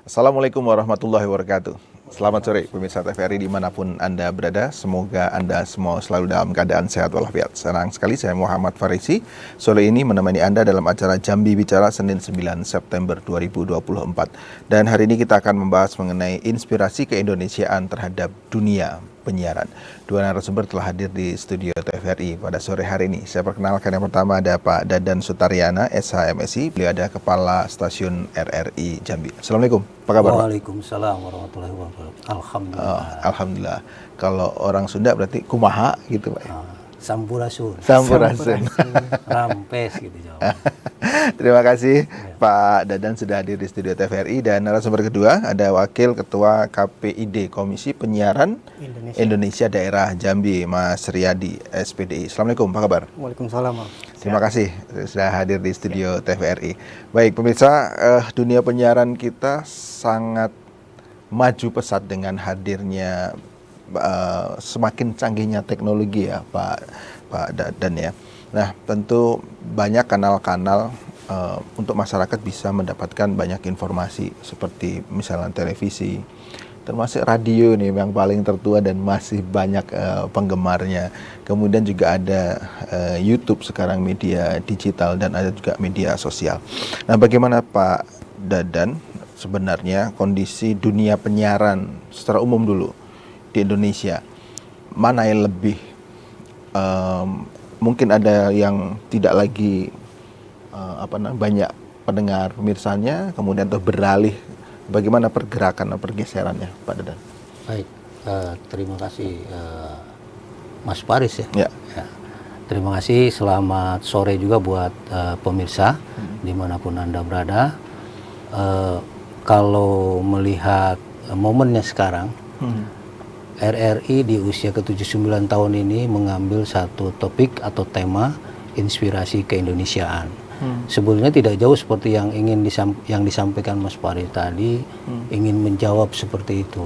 Assalamualaikum warahmatullahi wabarakatuh. Selamat sore pemirsa TVRI dimanapun Anda berada. Semoga Anda semua selalu dalam keadaan sehat walafiat. Senang sekali saya Muhammad Farisi sore ini menemani Anda dalam acara Jambi Bicara Senin 9 September 2024. Dan hari ini kita akan membahas mengenai inspirasi keindonesiaan terhadap dunia penyiaran. Dua narasumber telah hadir di studio TVRI pada sore hari ini. Saya perkenalkan yang pertama ada Pak Dadan Sutaryana, SHMSI. Beliau ada Kepala Stasiun RRI Jambi. Assalamualaikum. Apa kabar, Pak? Waalaikumsalam warahmatullahi wabarakatuh. Alhamdulillah. Alhamdulillah. Kalau orang Sunda berarti kumaha gitu, Pak. Sampurasun. Sampurasun. Rampes gitu jawab. Terima kasih Pak Dadan sudah hadir di studio TVRI. Dan narasumber kedua ada Wakil Ketua KPID Komisi Penyiaran Indonesia Daerah Jambi, Mas Riyadi, SPDI. Assalamualaikum, apa kabar? Waalaikumsalam. Terima kasih sudah hadir di studio TVRI. Baik pemirsa, dunia penyiaran kita sangat maju pesat dengan hadirnya semakin canggihnya teknologi ya Pak Dadan ya. Nah tentu banyak kanal-kanal untuk masyarakat bisa mendapatkan banyak informasi seperti misalnya televisi, termasuk radio nih yang paling tertua dan masih banyak penggemarnya. Kemudian juga ada YouTube sekarang, media digital, dan ada juga media sosial. Nah bagaimana Pak Dadan sebenarnya kondisi dunia penyiaran secara umum dulu di Indonesia, mana yang lebih mungkin ada yang tidak lagi banyak pendengar pemirsanya, kemudian atau beralih, bagaimana pergerakan atau pergeserannya Pak Dadan? Baik, terima kasih Mas Faris ya. Ya. Terima kasih, selamat sore juga buat pemirsa dimanapun Anda berada. Kalau melihat momennya sekarang, RRI di usia ke-79 tahun ini mengambil satu topik atau tema inspirasi keindonesiaan. Sebetulnya tidak jauh seperti yang disampaikan Mas Farid tadi, ingin menjawab seperti itu.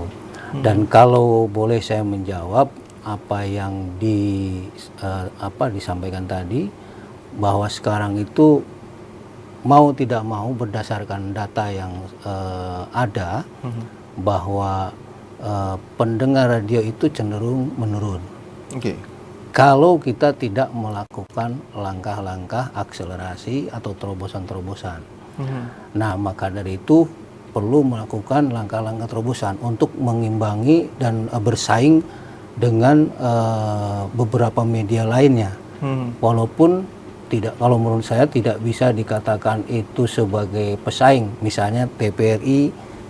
Dan kalau boleh saya menjawab apa yang disampaikan tadi, bahwa sekarang itu mau tidak mau berdasarkan data yang ada, bahwa pendengar radio itu cenderung menurun. Kalau kita tidak melakukan langkah-langkah akselerasi atau terobosan-terobosan. Nah, maka dari itu perlu melakukan langkah-langkah terobosan untuk mengimbangi dan bersaing dengan beberapa media lainnya. Walaupun tidak, kalau menurut saya tidak bisa dikatakan itu sebagai pesaing. Misalnya TVRI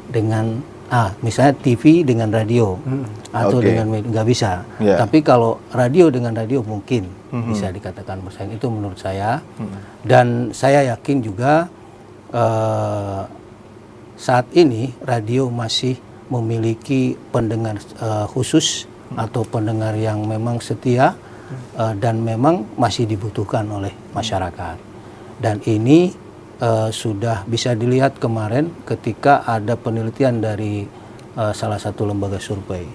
dengan misalnya TV dengan radio atau dengan media, nggak bisa. Tapi kalau radio dengan radio mungkin bisa dikatakan bersaing. Itu menurut saya. Dan saya yakin juga saat ini radio masih memiliki pendengar khusus atau pendengar yang memang setia dan memang masih dibutuhkan oleh masyarakat. Dan ini sudah bisa dilihat kemarin ketika ada penelitian dari salah satu lembaga survei,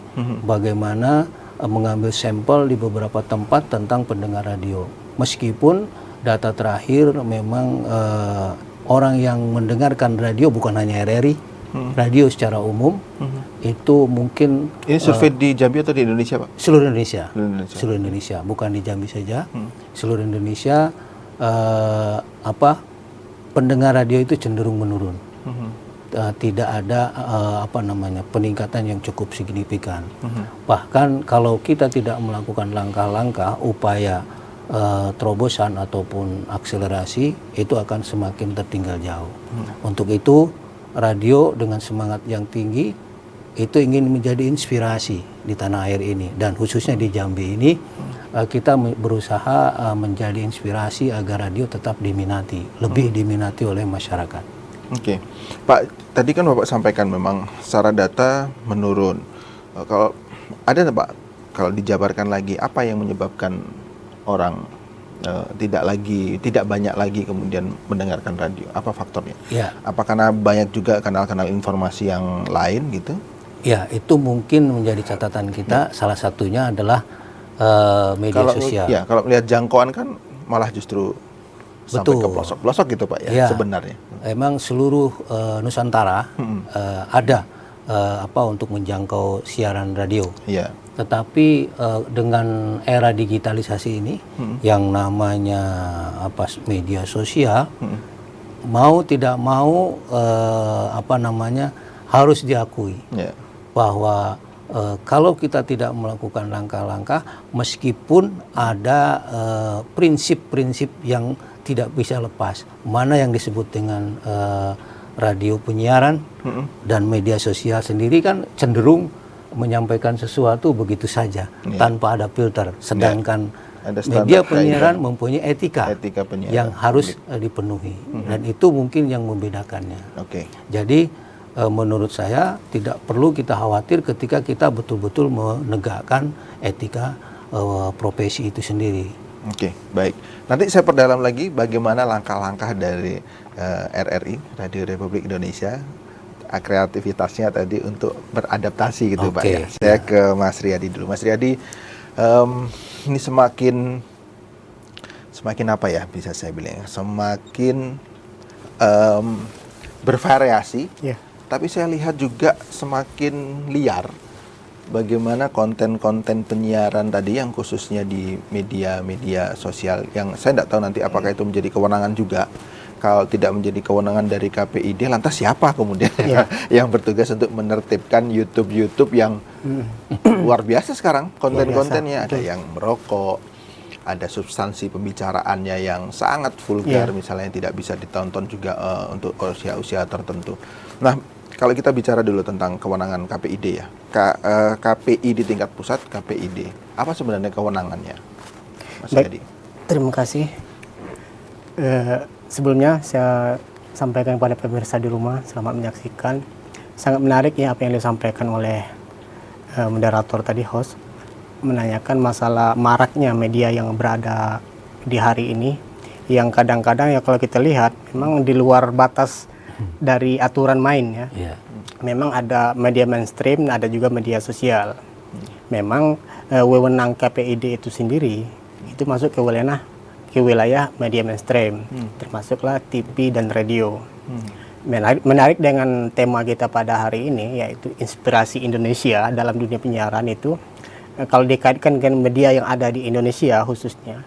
bagaimana mengambil sampel di beberapa tempat tentang pendengar radio. Meskipun data terakhir memang orang yang mendengarkan radio bukan hanya RRI, radio secara umum itu mungkin. Ini survei di Jambi atau di Indonesia, Pak? Seluruh Indonesia. Seluruh Indonesia, bukan di Jambi saja. Seluruh Indonesia pendengar radio itu cenderung menurun. Tidak ada peningkatan yang cukup signifikan. Bahkan kalau kita tidak melakukan langkah-langkah upaya terobosan ataupun akselerasi, itu akan semakin tertinggal jauh. Untuk itu radio dengan semangat yang tinggi itu ingin menjadi inspirasi di tanah air ini, dan khususnya di Jambi ini kita berusaha menjadi inspirasi agar radio tetap diminati, lebih diminati oleh masyarakat. Pak, tadi kan Bapak sampaikan memang secara data menurun. Kalau ada Pak, kalau dijabarkan lagi apa yang menyebabkan orang tidak banyak lagi kemudian mendengarkan radio? Apa faktornya? Apa karena banyak juga kanal-kanal informasi yang lain gitu? Ya, itu mungkin menjadi catatan kita. Salah satunya adalah media sosial. Kalau melihat jangkauan kan malah justru sampai ke Betul. pelosok-pelosok gitu Pak ya, Ya, sebenarnya. emang seluruh Nusantara ada untuk menjangkau siaran radio. Iya. Tetapi dengan era digitalisasi ini, yang namanya media sosial, mau tidak mau harus diakui Iya. bahwa kalau kita tidak melakukan langkah-langkah, meskipun ada prinsip-prinsip yang tidak bisa lepas, mana yang disebut dengan radio penyiaran dan media sosial sendiri kan cenderung menyampaikan sesuatu begitu saja tanpa ada filter, sedangkan Ada standar media penyiaran kaidah. mempunyai etika Penyiaran. yang harus dipenuhi, dan itu mungkin yang membedakannya. Oke. Jadi menurut saya tidak perlu kita khawatir ketika kita betul-betul menegakkan etika profesi itu sendiri. Oke, baik. Nanti saya perdalam lagi bagaimana langkah-langkah dari RRI, Radio Republik Indonesia, kreativitasnya tadi untuk beradaptasi gitu Pak Oke, ya. Saya ke Mas Riyadi dulu. Mas Riyadi, ini semakin apa ya bisa saya bilang, semakin bervariasi. Ya. Tapi saya lihat juga semakin liar bagaimana konten-konten penyiaran tadi yang khususnya di media-media sosial, yang saya tidak tahu nanti apakah itu menjadi kewenangan juga. Kalau tidak menjadi kewenangan dari KPID, lantas siapa kemudian yang bertugas untuk menertibkan YouTube yang luar biasa sekarang konten-kontennya. Ada yang merokok, ada substansi pembicaraannya yang sangat vulgar, misalnya yang tidak bisa ditonton juga untuk usia-usia tertentu. Nah, kalau kita bicara dulu tentang kewenangan KPID ya, KPI di tingkat pusat, KPID, apa sebenarnya kewenangannya, Mas Yadi? Terima kasih. Sebelumnya saya sampaikan kepada pemirsa di rumah, selamat menyaksikan. Sangat menarik ya apa yang disampaikan oleh moderator tadi, host, menanyakan masalah maraknya media yang berada di hari ini, yang kadang-kadang ya kalau kita lihat memang di luar batas dari aturan main ya. Memang ada media mainstream, ada juga media sosial. Memang wewenang KPID itu sendiri itu masuk ke wilayah media mainstream, termasuklah TV dan radio. Menarik dengan tema kita pada hari ini, yaitu inspirasi Indonesia dalam dunia penyiaran itu. Kalau dikaitkan dengan media yang ada di Indonesia khususnya,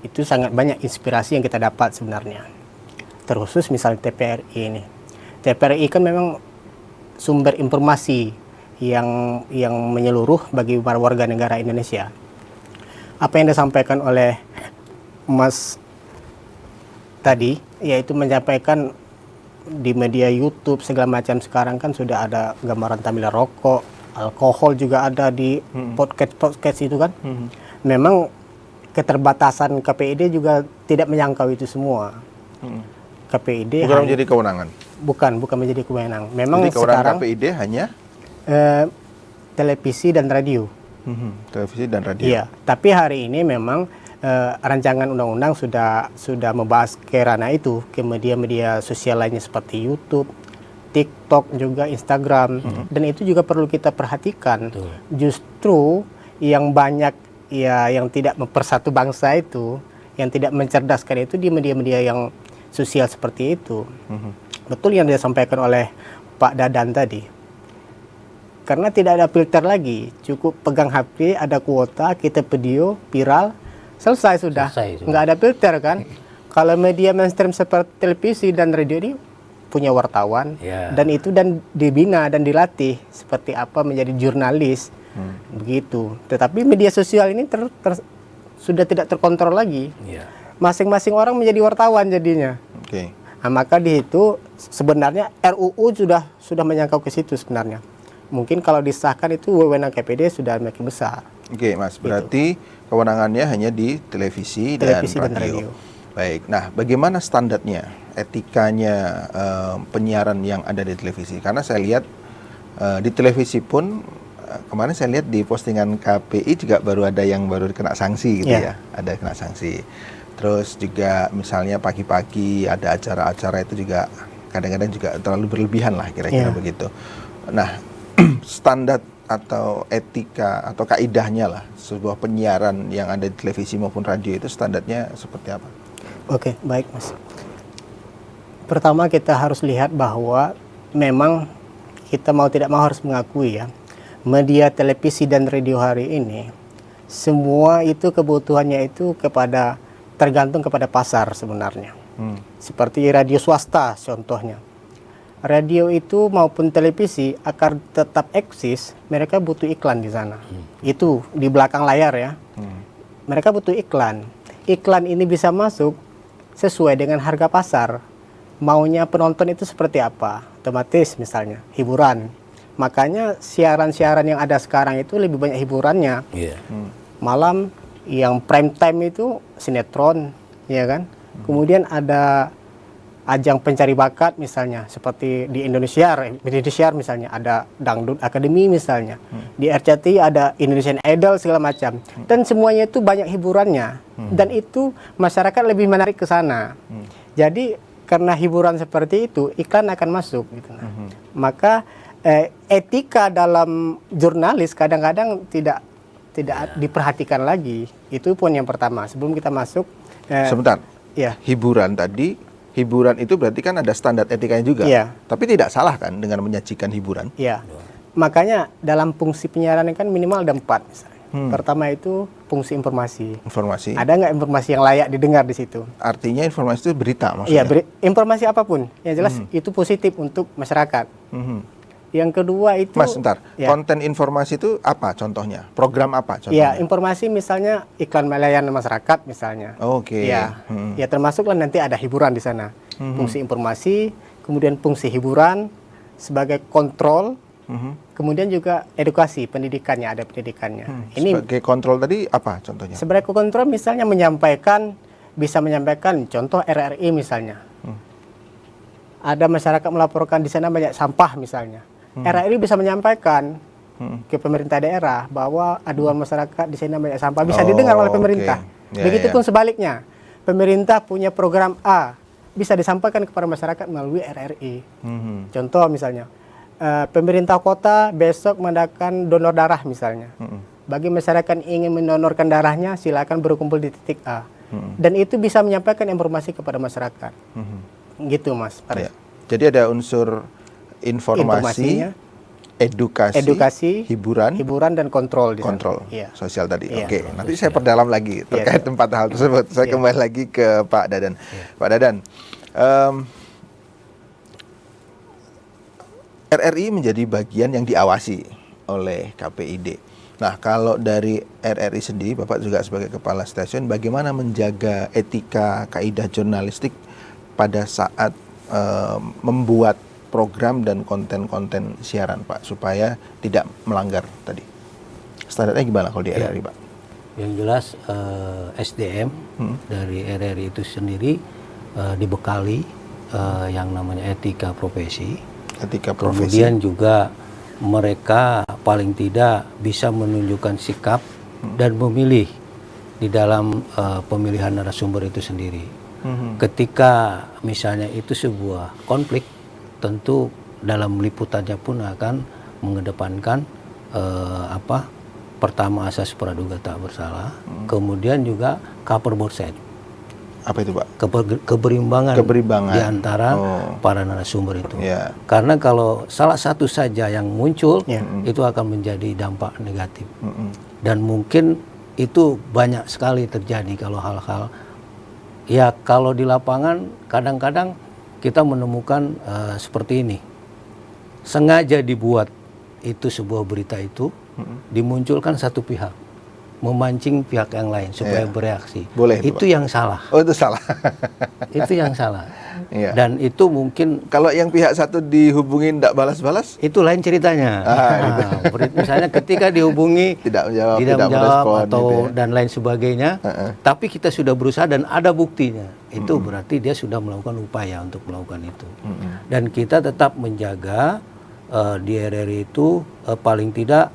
itu sangat banyak inspirasi yang kita dapat sebenarnya. Terkhusus misalnya TVRI ini. TVRI kan memang sumber informasi yang menyeluruh bagi warga negara Indonesia. Apa yang disampaikan oleh Mas tadi, yaitu menyampaikan di media YouTube segala macam sekarang kan sudah ada gambaran tampilan rokok, alkohol juga ada di podcast itu kan. Memang keterbatasan KPID juga tidak menyangkau itu semua. KPID bukan menjadi kewenangan. Bukan menjadi kewenangan. Memang jadi kewenangan sekarang KPID hanya televisi dan radio. Televisi dan radio. Iya, tapi hari ini memang rancangan undang-undang sudah membahas ke ranah itu, ke media-media sosial lainnya seperti YouTube, TikTok, juga Instagram, dan itu juga perlu kita perhatikan. Justru yang banyak yang tidak mempersatu bangsa itu, yang tidak mencerdaskan itu di media-media yang sosial seperti itu. Betul yang disampaikan oleh Pak Dadan tadi. Karena tidak ada filter lagi, cukup pegang HP, ada kuota, kita video, viral, selesai sudah. Nggak ada filter kan. Kalau media mainstream seperti televisi dan radio ini punya wartawan, dan dibina dan dilatih seperti apa menjadi jurnalis, begitu. Tetapi media sosial ini sudah tidak terkontrol lagi. Masing-masing orang menjadi wartawan jadinya. Nah, maka di situ sebenarnya RUU sudah menyangkau ke situ sebenarnya. Mungkin kalau disahkan itu wewenang KPD sudah makin besar. Oke, Mas. Berarti kewenangannya hanya di televisi dan radio. Baik. Nah, bagaimana standarnya, etikanya penyiaran yang ada di televisi? Karena saya lihat di televisi pun kemarin saya lihat di postingan KPI juga baru ada yang baru kena sanksi gitu ya. Ada kena sanksi. Terus juga misalnya pagi-pagi ada acara-acara itu juga kadang-kadang juga terlalu berlebihan lah kira-kira begitu. Nah, standar atau etika atau kaidahnya lah sebuah penyiaran yang ada di televisi maupun radio itu standarnya seperti apa? Oke, baik Mas. Pertama kita harus lihat bahwa memang kita mau tidak mau harus mengakui ya, media televisi dan radio hari ini semua itu kebutuhannya itu tergantung kepada pasar sebenarnya. Seperti radio swasta contohnya. Radio itu maupun televisi agar tetap eksis, mereka butuh iklan di sana. Itu di belakang layar ya. Mereka butuh iklan. Iklan ini bisa masuk sesuai dengan harga pasar. Maunya penonton itu seperti apa? Otomatis misalnya hiburan. Makanya siaran-siaran yang ada sekarang itu lebih banyak hiburannya. Malam yang prime time itu sinetron, ya kan? Kemudian ada ajang pencari bakat misalnya, seperti di Indonesia misalnya ada Dangdut Academy misalnya. Di RCTI ada Indonesian Idol segala macam. Dan semuanya itu banyak hiburannya. Dan itu masyarakat lebih menarik ke sana. Jadi karena hiburan seperti itu, iklan akan masuk gitu. Maka etika dalam jurnalis kadang-kadang tidak diperhatikan lagi. Itu pun yang pertama. Sebelum kita masuk sebentar. Ya. Hiburan itu berarti kan ada standar etikanya juga. Iya. Tapi tidak salah kan dengan menyajikan hiburan? Iya. Makanya dalam fungsi penyiaran kan minimal ada 4 misalnya. Pertama itu fungsi informasi. Informasi. Ada nggak informasi yang layak didengar di situ? Artinya informasi itu berita maksudnya? Iya, informasi apapun. Yang jelas itu positif untuk masyarakat. Yang kedua itu... Mas, sebentar. Ya. Konten informasi itu apa contohnya? Program apa contohnya? Ya, informasi misalnya iklan melayani masyarakat misalnya. Oke. Ya, ya termasuklah nanti ada hiburan di sana. Fungsi informasi, kemudian fungsi hiburan sebagai kontrol, kemudian juga edukasi, pendidikannya ada pendidikannya. Ini sebagai kontrol tadi apa contohnya? sebagai kontrol misalnya bisa menyampaikan contoh RRI misalnya. Ada masyarakat melaporkan di sana banyak sampah misalnya. RRI bisa menyampaikan ke pemerintah daerah bahwa aduan masyarakat di sana banyak sampah bisa didengar oleh pemerintah. Ya, Begitupun sebaliknya, pemerintah punya program A bisa disampaikan kepada masyarakat melalui RRI. Contoh misalnya, pemerintah kota besok mengadakan donor darah misalnya. Bagi masyarakat yang ingin mendonorkan darahnya, silakan berkumpul di titik A. Dan itu bisa menyampaikan informasi kepada masyarakat. Gitu Mas. Ya. Jadi ada unsur informasi, edukasi, hiburan dan kontrol di sana. kontrol Iya. sosial tadi. Iya. Oke, nanti saya perdalam lagi terkait 4 hal tersebut. Saya kembali lagi ke Pak Dadan. Pak Dadan, RRI menjadi bagian yang diawasi oleh KPID. Nah, kalau dari RRI sendiri, Bapak juga sebagai kepala stasiun, bagaimana menjaga etika, kaidah jurnalistik pada saat membuat program dan konten-konten siaran, Pak, supaya tidak melanggar tadi? Standarnya gimana kalau di RRI, Pak? Yang jelas SDM dari RRI itu sendiri dibekali yang namanya etika profesi. Etika profesi. Kemudian juga mereka paling tidak bisa menunjukkan sikap dan memilih di dalam pemilihan narasumber itu sendiri. Ketika misalnya itu sebuah konflik, tentu dalam liputannya pun akan mengedepankan pertama asas praduga tak bersalah, kemudian juga cover both side. Apa itu, Pak? Keberimbangan di antara para narasumber itu. Yeah. Karena kalau salah satu saja yang muncul, itu akan menjadi dampak negatif. Dan mungkin itu banyak sekali terjadi kalau hal-hal, ya kalau di lapangan kadang-kadang kita menemukan seperti ini. Sengaja dibuat itu sebuah berita itu, dimunculkan satu pihak, memancing pihak yang lain supaya bereaksi. Boleh itu yang salah. Oh, itu salah. Itu yang salah. Iya. Dan itu mungkin Kalau yang pihak satu dihubungin tidak balas-balas, itu lain ceritanya. Misalnya ketika dihubungi tidak menjawab, tidak merespon, atau gitu ya. dan lain sebagainya, tapi kita sudah berusaha dan ada buktinya. Itu berarti dia sudah melakukan upaya untuk melakukan itu. Dan kita tetap menjaga di RRI itu paling tidak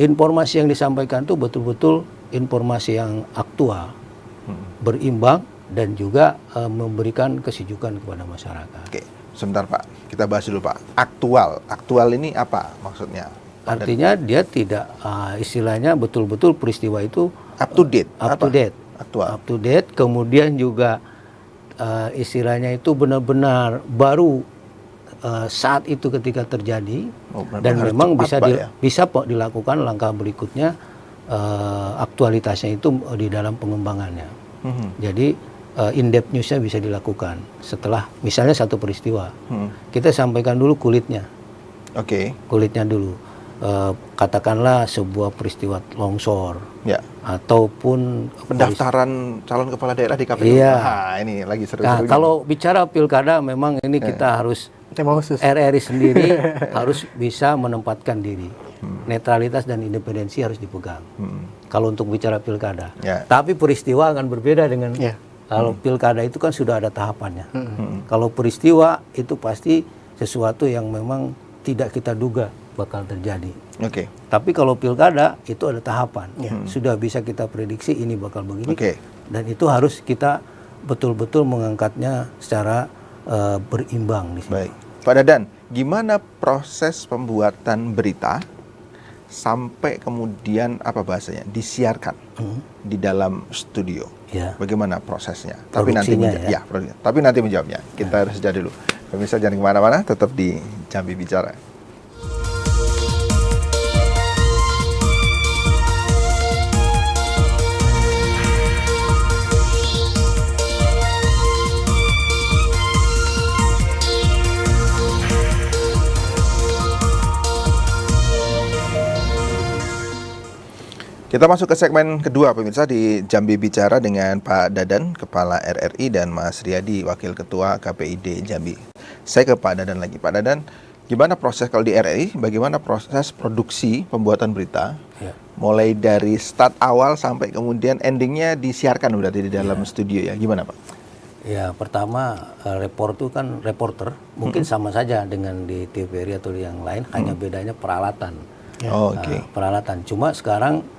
informasi yang disampaikan itu betul-betul informasi yang aktual, berimbang, dan juga memberikan kesejukan kepada masyarakat. Oke, sebentar Pak, kita bahas dulu Pak. Aktual ini apa maksudnya? Artinya dia tidak istilahnya betul-betul peristiwa itu Up to date. up to date. Aktual. Up to date. Kemudian juga istilahnya itu benar-benar baru saat itu ketika terjadi, dan harus memang cepat, bisa Pak, ya? bisa Pak dilakukan langkah berikutnya, aktualitasnya itu di dalam pengembangannya. Jadi in-depth newsnya bisa dilakukan setelah misalnya satu peristiwa. Kita sampaikan dulu kulitnya. Oke. Kulitnya dulu. Katakanlah sebuah peristiwa longsor, Ya. ataupun Pendaftaran calon kepala daerah di KPU. Iya. Nah, ini lagi Nah, seru-serunya. kalau bicara pilkada memang ini kita harus Tema khusus. RRI sendiri harus bisa menempatkan diri. Netralitas dan independensi harus dipegang. Kalau untuk bicara pilkada. Ya. Tapi peristiwa akan berbeda dengan Ya. kalau pilkada itu kan sudah ada tahapannya. Kalau peristiwa itu pasti sesuatu yang memang tidak kita duga bakal terjadi. Oke. Tapi kalau pilkada itu ada tahapan. Sudah bisa kita prediksi ini bakal begini. Oke. Dan itu harus kita betul-betul mengangkatnya secara berimbang di sini. Baik. Pak Dadan, gimana proses pembuatan berita sampai kemudian apa bahasanya disiarkan di dalam studio? Ya. Bagaimana prosesnya? Tapi nanti Produksinya, ya. produksinya. Tapi nanti menjawabnya. Kita harus jeda dulu. Pemirsa jangan kemana-mana, tetap di Jambi Bicara. Kita masuk ke segmen kedua pemirsa di Jambi Bicara dengan Pak Dadan, Kepala RRI, dan Mas Riyadi, Wakil Ketua KPID Jambi. Saya ke Pak Dadan lagi. Pak Dadan, gimana proses kalau di RRI, bagaimana proses produksi pembuatan berita? Ya. Mulai dari start awal sampai kemudian endingnya disiarkan berarti di dalam studio ya, gimana Pak? Ya, pertama reporter itu kan reporter, mungkin sama saja dengan di TVRI atau di yang lain, hanya bedanya peralatan. Oh, oke. Peralatan. Cuma sekarang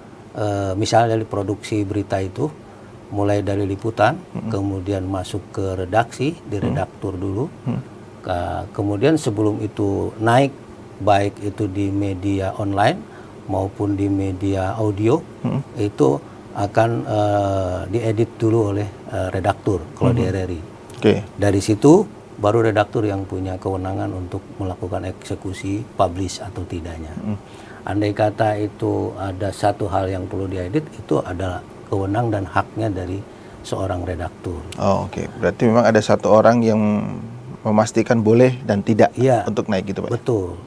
misalnya dari produksi berita itu, mulai dari liputan, kemudian masuk ke redaksi, di redaktur dulu, kemudian sebelum itu naik, baik itu di media online maupun di media audio, itu akan diedit dulu oleh redaktur kalau di RRI. Oke. Dari situ baru redaktur yang punya kewenangan untuk melakukan eksekusi publish atau tidaknya. Andai kata itu ada satu hal yang perlu diedit, itu adalah kewenang dan haknya dari seorang redaktur. Oh, oke. Berarti memang ada satu orang yang memastikan boleh dan tidak Iya, untuk naik gitu Pak? betul.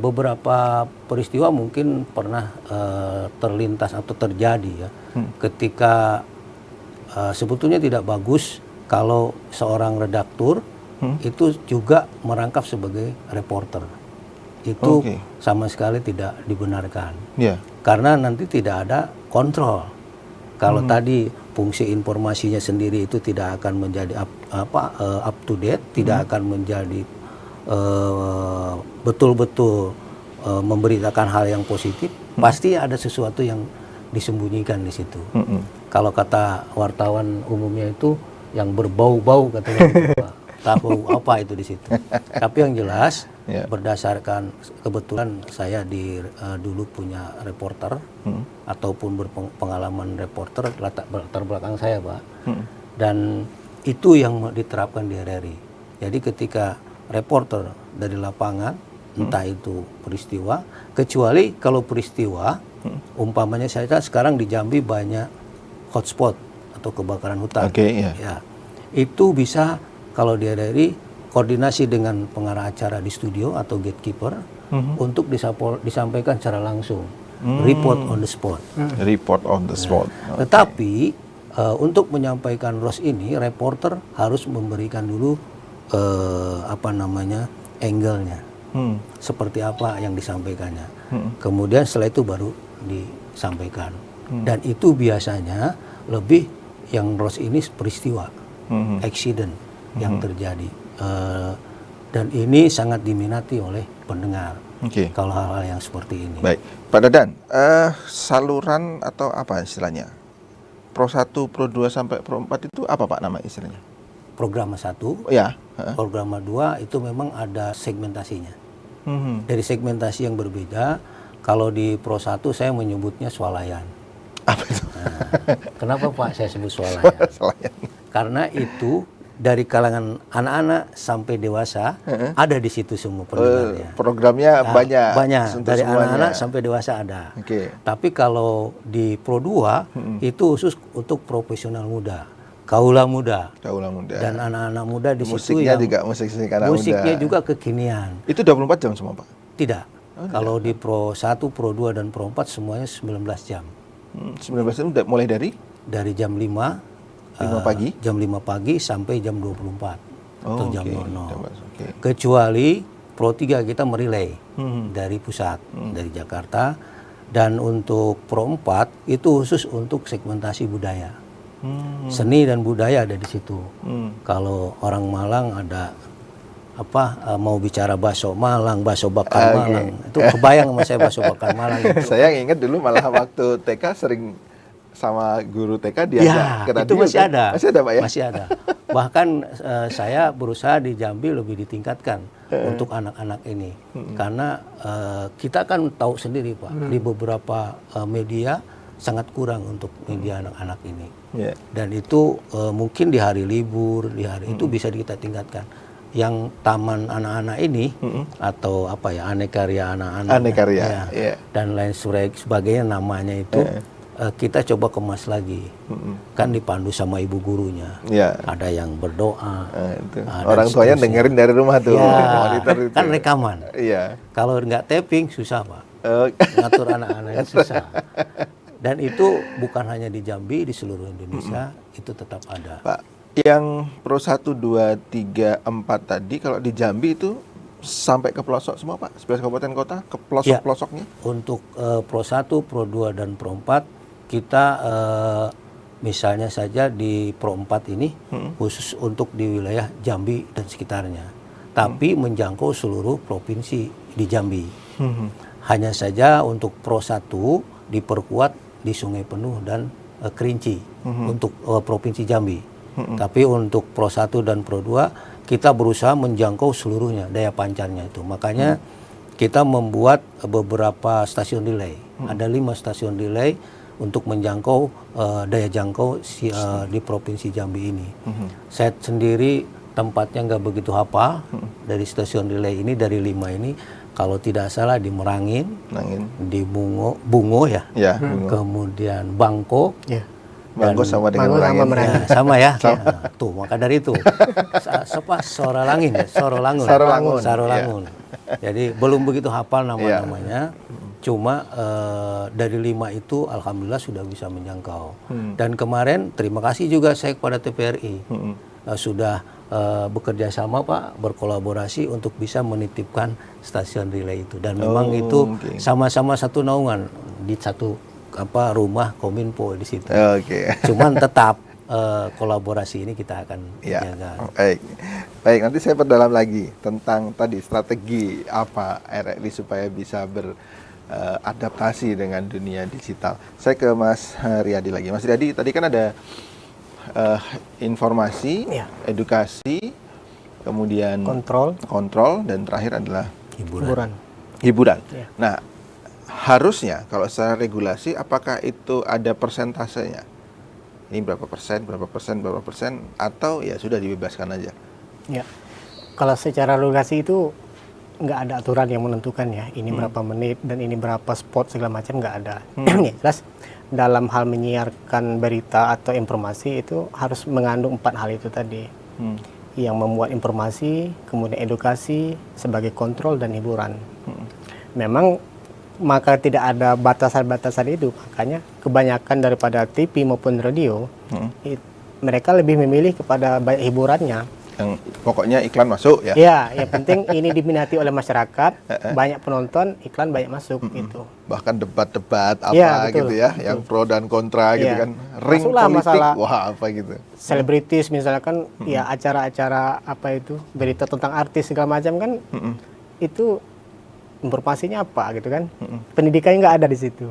Beberapa peristiwa mungkin pernah terlintas atau terjadi ya, ketika sebetulnya tidak bagus kalau seorang redaktur itu juga merangkap sebagai reporter. Itu sama sekali tidak dibenarkan. Iya. Karena nanti tidak ada kontrol. Kalau tadi fungsi informasinya sendiri itu tidak akan menjadi up to date, tidak akan menjadi betul-betul memberitakan hal yang positif, pasti ada sesuatu yang disembunyikan di situ. Kalau kata wartawan umumnya itu yang berbau-bau katanya gitu, Pak. Tahu apa itu di situ. Tapi yang jelas berdasarkan kebetulan saya dulu punya reporter ataupun berpengalaman reporter latar belakang saya Pak. Dan itu yang diterapkan di RRI. Jadi ketika reporter dari lapangan entah itu peristiwa, kecuali kalau peristiwa umpamanya saya sekarang di Jambi banyak hotspot atau kebakaran hutan. Ya. Itu bisa kalau di RRI koordinasi dengan pengarah acara di studio atau gatekeeper untuk disampaikan secara langsung, report on the spot. Report on the spot. Tetapi untuk menyampaikan ROS ini, reporter harus memberikan dulu angle-nya, seperti apa yang disampaikannya. Kemudian setelah itu baru disampaikan. Dan itu biasanya lebih yang ROS ini peristiwa, accident yang terjadi, dan ini sangat diminati oleh pendengar kalau hal-hal yang seperti ini. Baik, Pak Dadan, saluran atau apa istilahnya? Pro 1, Pro 2 sampai Pro 4 itu apa Pak nama istilahnya? Program 1, ya. program 2 itu memang ada segmentasinya. Dari segmentasi yang berbeda, kalau di Pro 1 saya menyebutnya swalayan. Apa itu? Nah, kenapa Pak saya sebut swalayan? Swalayan. karena itu dari kalangan anak-anak sampai dewasa ada di situ semua pendengarnya. Programnya Nah, banyak. banyak untuk dari semuanya. anak-anak sampai dewasa ada. Oke. Tapi kalau di Pro 2 itu khusus untuk profesional muda, kaula muda, Kaula muda. dan anak-anak muda di situ musiknya yang juga musik anak musiknya muda. juga kekinian. Itu 24 jam semua, Pak? Tidak. Kalau di Pro 1, Pro 2 dan Pro 4 semuanya 19 jam. 19 jam udah mulai dari Dari jam 5 pagi? Jam 5 pagi sampai jam 24 atau jam oke. 00. Oke. Kecuali Pro 3 kita merelay dari pusat, dari Jakarta. Dan untuk Pro 4 itu khusus untuk segmentasi budaya. Seni dan budaya ada di situ. Kalau orang Malang ada mau bicara bakso Malang, bakso bakar Malang. Itu kebayang sama saya bakso bakar Malang itu. Saya ingat dulu malah waktu TK sering sama guru TK diajak ke radio. Itu masih ada. Masih ada, Pak ya? Masih ada. Bahkan saya berusaha di Jambi lebih ditingkatkan untuk anak-anak ini. Karena kita kan tahu sendiri, Pak, di beberapa media sangat kurang untuk media anak-anak ini. Yeah. Dan itu mungkin di hari libur, di hari itu bisa kita tingkatkan. Yang taman anak-anak ini atau anekarya anak-anak, Anekarya, iya. dan lain sebagainya namanya itu kita coba kemas lagi. Kan dipandu sama ibu gurunya. Iya. Ada yang berdoa. Itu. dan Orang tuanya seterusnya. dengerin dari rumah tuh, monitor itu. Kan rekaman. Iya. Kalau nggak taping susah, Pak. Ngatur anak-anak susah. Dan itu bukan hanya di Jambi, di seluruh Indonesia itu tetap ada. Pak, yang Pro 1, 2, 3, 4 tadi kalau di Jambi itu sampai ke pelosok semua, Pak? 11 kabupaten kota ke pelosok-pelosoknya? Untuk Pro 1, Pro 2 dan Pro 4 kita misalnya saja di Pro 4 ini khusus untuk di wilayah Jambi dan sekitarnya. Tapi menjangkau seluruh provinsi di Jambi. Hanya saja untuk Pro 1 diperkuat di Sungai Penuh dan Kerinci untuk provinsi Jambi. Tapi untuk Pro 1 dan Pro 2 kita berusaha menjangkau seluruhnya daya pancarnya itu. Makanya kita membuat beberapa stasiun relay. Ada 5 stasiun relay untuk menjangkau daya jangkau di provinsi Jambi ini. Saya sendiri tempatnya nggak begitu hafal dari stasiun relay ini, dari 5 ini. Kalau tidak salah di Merangin, di Bungo ya, Bungo. Kemudian Bangko, Bangko sama dengan Merangin. Sama ya. Tuh, maka dari itu Soralangun ya, Sorolangun. Jadi belum begitu hafal nama-namanya. Cuma dari 5 itu alhamdulillah sudah bisa menjangkau. Dan kemarin terima kasih juga saya kepada TVRI sudah bekerja sama, Pak, berkolaborasi untuk bisa menitipkan stasiun relay itu. Dan memang itu sama-sama satu naungan di satu rumah Kominfo di situ. Cuman tetap kolaborasi ini kita akan jaga. Baik, nanti saya perdalam lagi tentang tadi strategi apa RRI supaya bisa beradaptasi dengan dunia digital. Saya ke Mas Riyadi lagi. Mas Riyadi, tadi kan ada informasi, edukasi, kemudian kontrol, dan terakhir adalah hiburan. Ya. Nah, harusnya kalau secara regulasi, apakah itu ada persentasenya? Ini berapa persen, atau ya sudah dibebaskan aja? Ya, kalau secara regulasi itu nggak ada aturan yang menentukan ya. Ini berapa menit dan ini berapa spot segala macam, nggak ada. Ya, jelas dalam hal menyiarkan berita atau informasi itu harus mengandung 4 hal itu tadi. Yang membuat informasi, kemudian edukasi, sebagai kontrol dan hiburan. Memang maka tidak ada batasan-batasan itu, makanya kebanyakan daripada TV maupun radio mereka lebih memilih kepada banyak hiburannya. Yang pokoknya iklan masuk ya? Ya, yang penting ini diminati oleh masyarakat, banyak penonton, iklan banyak masuk gitu. Bahkan debat-debat betul, gitu ya, betul. Yang pro dan kontra gitu kan, ring masuklah politik, masalah apa gitu. Selebritis misalkan, ya acara-acara itu berita tentang artis segala macam kan, itu informasinya apa gitu kan, pendidikannya nggak ada di situ.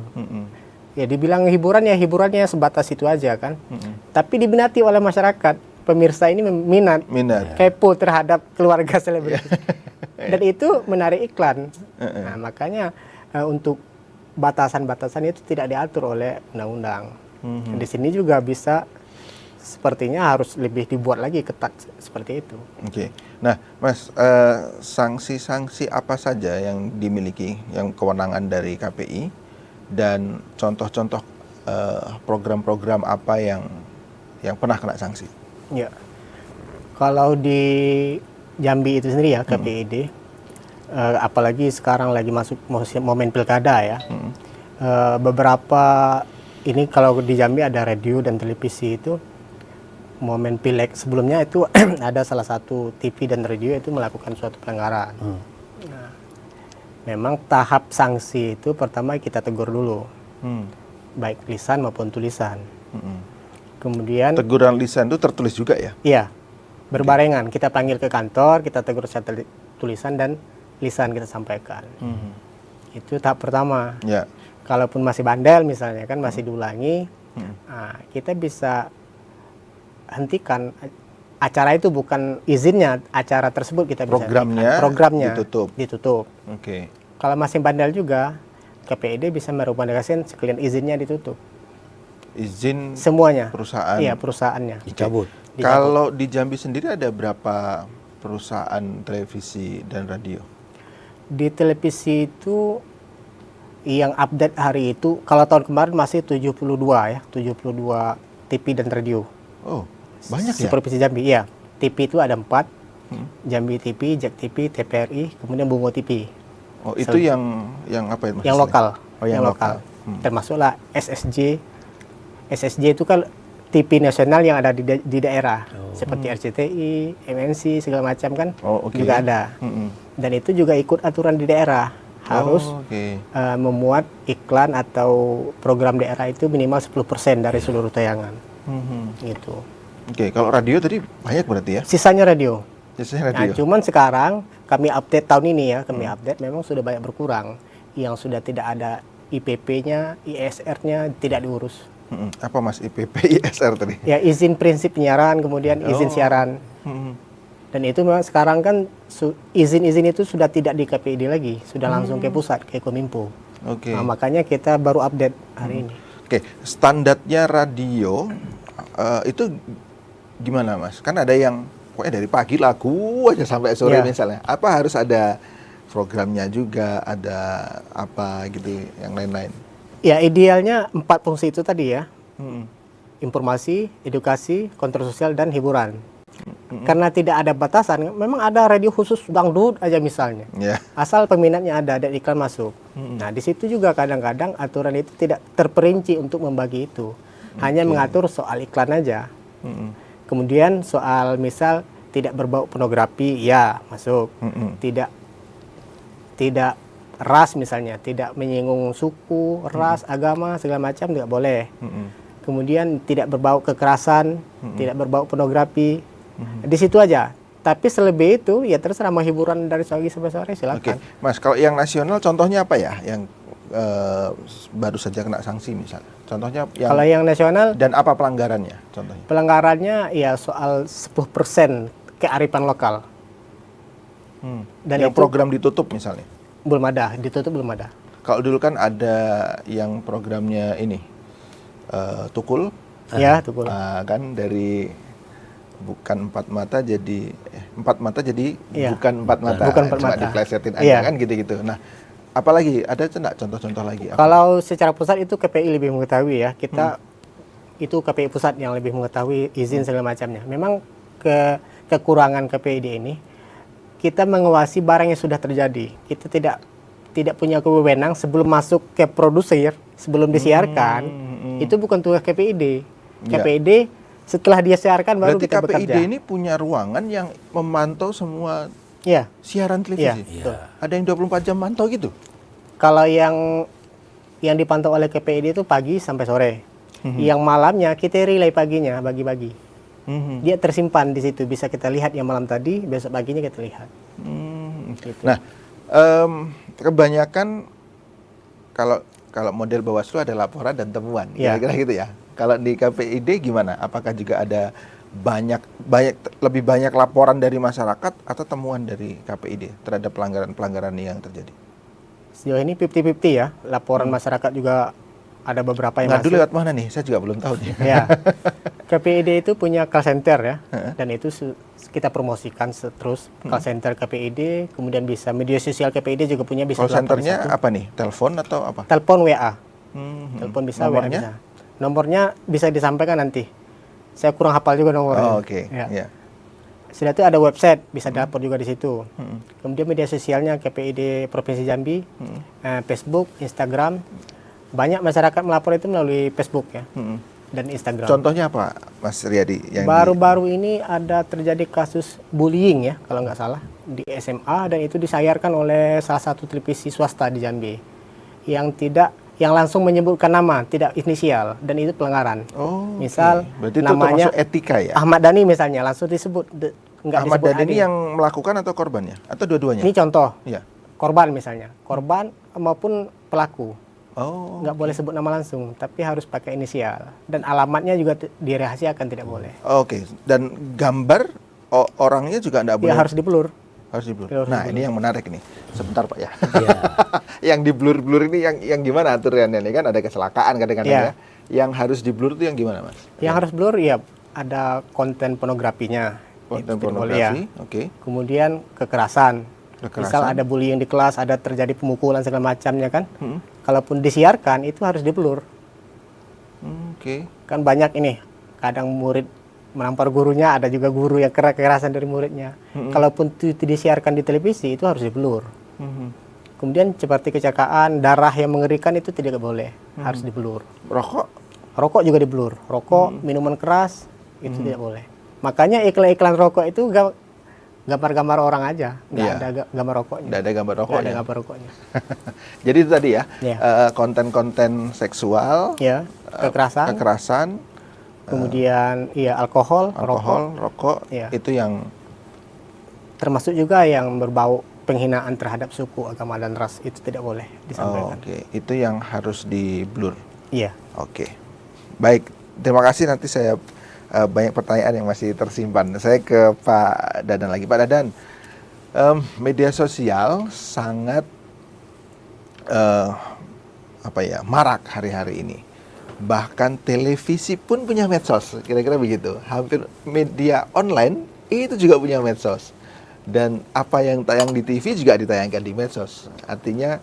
Ya dibilang hiburannya sebatas itu aja kan, tapi diminati oleh masyarakat. Pemirsa ini minat, kepo terhadap keluarga selebritis, dan itu menarik iklan. Nah, makanya untuk batasan-batasan itu tidak diatur oleh undang-undang. Di sini juga bisa sepertinya harus lebih dibuat lagi ketat seperti itu. Oke. Nah, Mas, sanksi-sanksi apa saja yang dimiliki, yang kewenangan dari KPI, dan contoh-contoh program-program apa yang pernah kena sanksi? Ya, kalau di Jambi itu sendiri ya KPID, apalagi sekarang lagi masuk momen pilkada ya, beberapa ini kalau di Jambi ada radio dan televisi itu. Momen pileg sebelumnya itu ada salah satu TV dan radio itu melakukan suatu pelanggaran. Nah, memang tahap sanksi itu pertama kita tegur dulu, baik lisan maupun tulisan. Kemudian Teguran lisan itu tertulis juga ya? iya, berbarengan kita panggil ke kantor, kita tegur secara tulisan dan lisan kita sampaikan. Itu tahap pertama. Ya. Kalaupun masih bandel misalnya kan masih diulangi, nah, kita bisa hentikan acara itu, bukan izinnya, acara tersebut kita bisa programnya ditutup. Oke. Kalau masih bandel juga, KPID bisa merekomendasikan sekalian izinnya ditutup. Izin Semuanya. perusahaan. Iya, perusahaannya. Dicabut. Kalau di Jambi sendiri ada berapa perusahaan televisi dan radio? Di televisi itu yang update hari itu, kalau tahun kemarin masih 72 ya, 72 TV dan radio. Oh, banyak ya? Provinsi Jambi, iya. TV itu ada 4, Jambi TV, Jak TV, TVRI, kemudian Bungo TV. Oh, itu yang apa ya, Mas? Yang lokal. Oh, yang lokal. Termasuklah SSJ. SSJ itu kan TV nasional yang ada di daerah. Seperti RCTI, MNC, segala macam kan juga ada. Dan itu juga ikut aturan di daerah. Harus memuat iklan atau program daerah itu minimal 10% dari seluruh tayangan. Gitu. Oke, kalau radio tadi banyak berarti ya? Sisanya radio. Sisanya Nah, radio. cuman sekarang kami update tahun ini ya, kami update memang sudah banyak berkurang. Yang sudah tidak ada IPP-nya, ISR-nya tidak diurus. Apa Mas IPP, ISR tadi? Ya, izin prinsip penyiaran, kemudian izin siaran. Dan itu memang sekarang kan izin-izin itu sudah tidak di KPID lagi, sudah langsung ke pusat, ke Kominfo. Oke. Nah, makanya kita baru update hari ini. Oke, standarnya radio itu gimana Mas? Kan ada yang pokoknya dari pagi lagu aja sampai sore misalnya. Apa harus ada programnya juga, ada apa gitu yang lain-lain? Ya, idealnya 4 fungsi itu tadi ya. Informasi, edukasi, kontrol sosial, dan hiburan. Karena tidak ada batasan, memang ada radio khusus dangdut aja misalnya. Asal peminatnya ada dan iklan masuk. Nah, di situ juga kadang-kadang aturan itu tidak terperinci untuk membagi itu. Hanya mengatur soal iklan aja. Kemudian soal misal tidak berbau pornografi, ya masuk. Tidak ras misalnya, tidak menyinggung suku, ras, agama, segala macam tidak boleh. Kemudian tidak berbau kekerasan, tidak berbau pornografi. Di situ aja. Tapi selebih itu ya terserah, mau hiburan dari pagi sampai sore silakan. Oke, Mas, kalau yang nasional contohnya apa ya? Yang baru saja kena sanksi misalnya. Contohnya yang kalau yang nasional dan apa pelanggarannya contohnya? Pelanggarannya ya soal 10% kearifan lokal. Dan yang itu program ditutup misalnya. belum ada, ditutup belum ada. Kalau dulu kan ada yang programnya ini Tukul. Ya, Tukul. Kan dari bukan 4 mata jadi 4 mata jadi Iya. bukan 4 mata. Bukan 4 Cuma mata. diplesetin aja Iya. kan gitu-gitu. Nah, apalagi ada enggak contoh-contoh lagi? Apa? Kalau secara pusat itu KPI lebih mengetahui ya. Kita itu KPI pusat yang lebih mengetahui izin segala macamnya. Memang kekurangan KPID ini kita mengawasi barang yang sudah terjadi. Kita tidak punya kewenangan sebelum masuk ke produser, sebelum disiarkan. Itu bukan tugas KPID. KPID setelah dia siarkan baru Berarti kita KPID bekerja. ini punya ruangan yang memantau semua Iya. siaran televisi. Betul. Ada yang 24 jam mantau gitu. Kalau yang dipantau oleh KPID itu pagi sampai sore. Yang malamnya kita relay paginya, bagi-bagi. Dia tersimpan di situ, bisa kita lihat yang malam tadi, besok paginya kita lihat. Gitu. Nah, kebanyakan kalau model Bawaslu ada laporan dan temuan, kira-kira gitu ya. Kalau di KPID gimana? Apakah juga ada lebih banyak laporan dari masyarakat atau temuan dari KPID terhadap pelanggaran-pelanggaran yang terjadi? Sejauh ini 50-50 ya. Laporan masyarakat juga ada beberapa yang Ngadu masuk. lewat mana nih? Saya juga belum tahu nih. Ya, KPID itu punya call center ya, dan itu kita promosikan terus call center KPID, kemudian bisa media sosial KPID juga punya, bisa Call 811. centernya apa nih? Telepon atau apa? Telepon WA, Hmm, telepon bisa, nomornya? WA bisa. Nomornya bisa disampaikan nanti. Saya kurang hafal juga nomornya. Oh, oke. Ya. Ya. Sudah itu ada website, bisa dapur juga di situ. Hmm. Kemudian media sosialnya KPID Provinsi Jambi, Facebook, Instagram. Banyak masyarakat melapor itu melalui Facebook ya, Hmm. dan Instagram. Contohnya apa, Mas Riyadi? Yang Baru-baru ini ada terjadi kasus bullying ya, kalau nggak salah, di SMA, dan itu disayarkan oleh salah satu televisi swasta di Jambi yang langsung menyebutkan nama, tidak inisial, dan itu pelanggaran. Oh, Misal oke. Berarti itu namanya termasuk etika ya? Ahmad Dhani misalnya, langsung disebut, nggak Ahmad disebut Dhani ID. ini yang melakukan atau korbannya? Atau dua-duanya? Ini contoh, Iya. korban misalnya, korban maupun pelaku. Oh, Nggak boleh sebut nama langsung, tapi harus pakai inisial. Dan alamatnya juga dirahasiakan, tidak boleh. oke. Dan gambar orangnya juga nggak boleh? Ya harus diblur. Harus di blur. Harus Nah, di-blur. ini yang menarik nih. Sebentar Pak ya. Ya. Yang di blur ini yang gimana aturannya nih? Kan ada kecelakaan kadang-kadang Iya. ya. Yang harus di blur itu yang gimana, Mas? Yang harus blur ya ada konten pornografinya. Konten Itu tidak boleh, ya. pornografi, oke. Kemudian kekerasan. Kekerasan. Misal ada bullying di kelas, ada terjadi pemukulan segala macamnya kan. Hmm. Kalaupun disiarkan itu harus di blur. Oke. Kan banyak ini, kadang murid menampar gurunya, ada juga guru yang kekerasan dari muridnya. Kalaupun itu disiarkan di televisi itu harus di blur. Mhm. Kemudian seperti kecelakaan, darah yang mengerikan itu tidak boleh, harus di blur. Rokok? Rokok juga di blur. Rokok, minuman keras itu tidak boleh. Makanya iklan-iklan rokok itu gambar-gambar orang aja, nggak Iya. ada gambar rokoknya. Nggak ada gambar Nggak ada rokoknya. gambar rokoknya. Jadi itu tadi ya, Iya. konten-konten seksual, Ya, kekerasan, kemudian alkohol, rokok, rokok, Iya. itu yang termasuk juga yang berbau penghinaan terhadap suku, agama dan ras itu tidak boleh disampaikan. oke, itu yang harus di blur. Iya. Oke, baik. Terima kasih. Nanti saya banyak pertanyaan yang masih tersimpan. Saya ke Pak Dadan lagi. Pak Dadan, media sosial sangat marak hari-hari ini. Bahkan televisi pun punya medsos, kira-kira begitu. Hampir media online itu juga punya medsos. Dan apa yang tayang di TV juga ditayangkan di medsos. Artinya